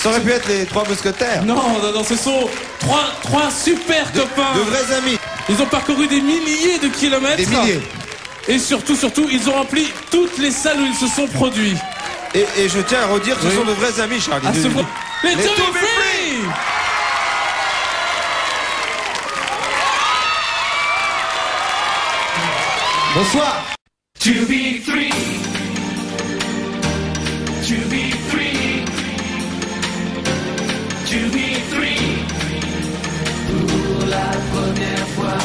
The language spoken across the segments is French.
Ça aurait pu être les trois mousquetaires. Non, non, non, ce sont trois super copains. De vrais amis. Ils ont parcouru des milliers de kilomètres. Des milliers. Et surtout, ils ont rempli toutes les salles où ils se sont produits. Et je tiens à redire que ce sont de vrais amis, Charlie. Les To Be Free. Bonsoir. To be free. To be free. To be free. Pour la première fois.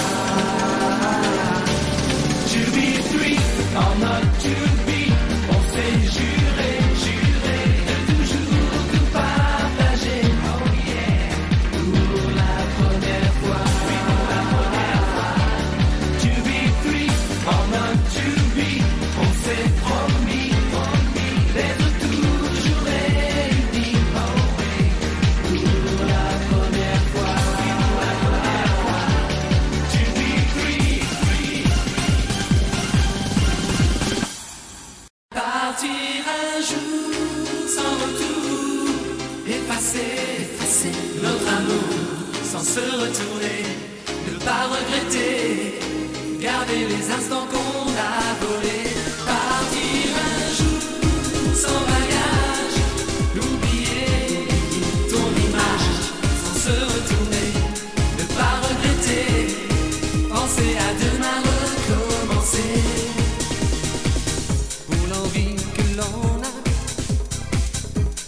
To be free. Or not to be. On s'est juré de toujours tout partager. Oh yeah. Pour la première fois. To be free. Or not to be. On s'est promis d'être toujours réunis. Oh oui. Pour la première fois. To be free. Partir un jour sans retour, effacer notre amour sans se retourner, ne pas regretter, garder les instants qu'on a volés. Partir un jour sans bagage, oublier ton image sans se retourner, ne pas regretter, penser à demain recommencer. Pour l'envie que l'on a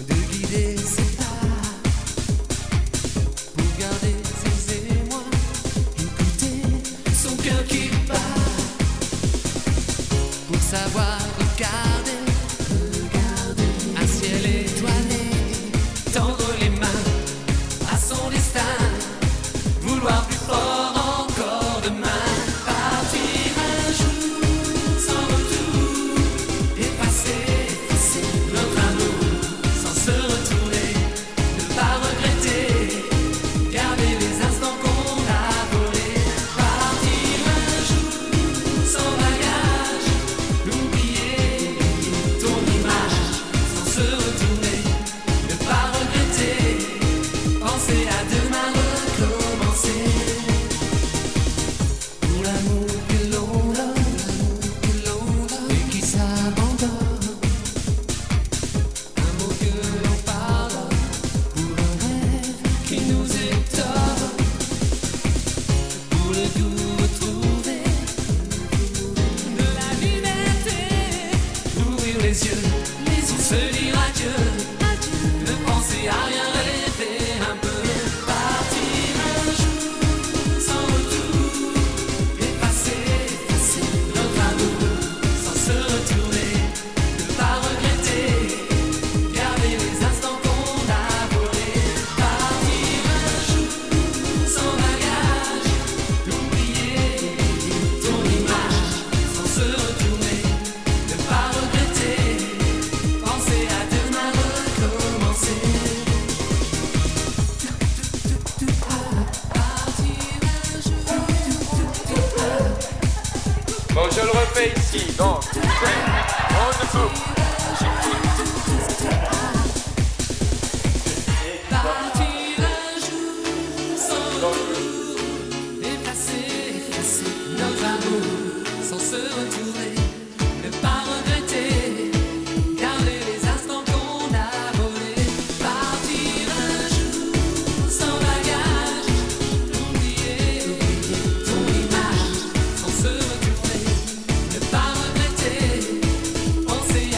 de guider ses pas, pour garder ses émois, écouter son cœur qui bat, pour savoir regarder un ciel étoilé, tendre les mains à son destin, vouloir plus fort encore demain. Partir un jour sans retour, effacer notre amour sans se retourner, ne pas regretter, garder les instants qu'on a volés. Partir un jour sans bagage, oublier ton image sans se retourner, ne pas regretter, penser à demain recommencer. Pour l'amour que l'on donne et qui s'abandonne, un mot que l'on pardonne, pour un rêve qui nous étonne, pour le goût retrouvé de la liberté, ouvrir les yeux, se dire adieu, ne penser à rien, rêver un peu. Partir un jour sans retour, effacer notre amour sans se retourner, ne pas regretter, garder les instants qu'on a volés. Partir un jour sans bagage, oublier ton image sans se retourner, ne pas regretter, penser à demain recommencer. Bon, je le refais ici, donc. On debout. Partir un jour sans retour, effacer notre amour sans se retourner, ne pas regretter, garder les instants qu'on a volés. Partir un jour sans bagage, oublier ton image sans se retourner, ne pas regretter, penser à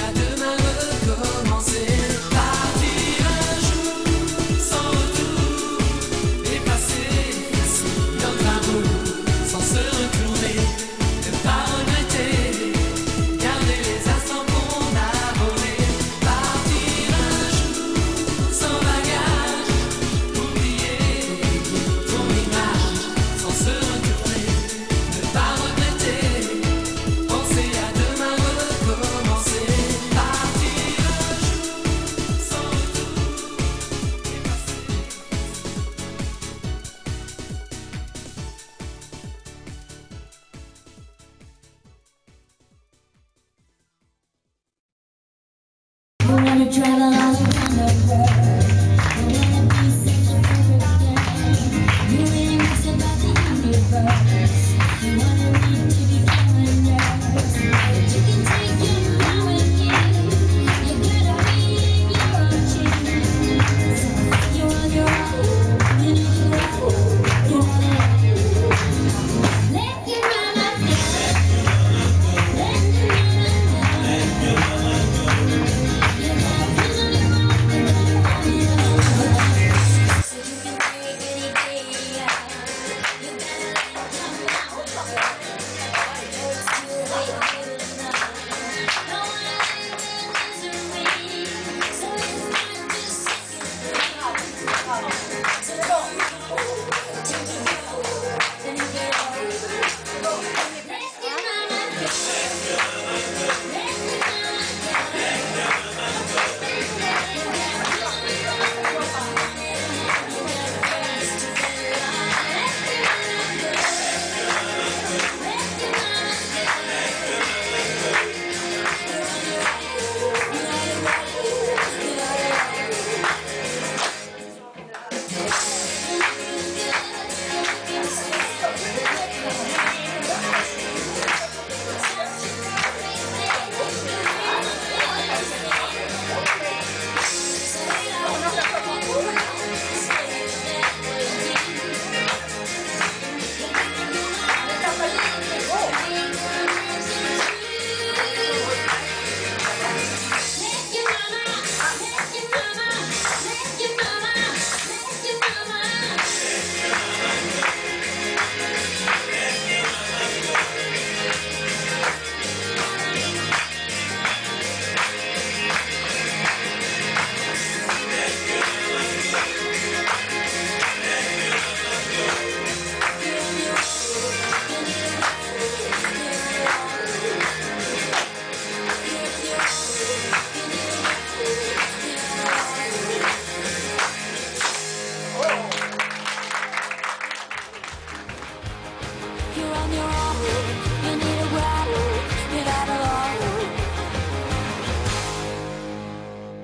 you're on your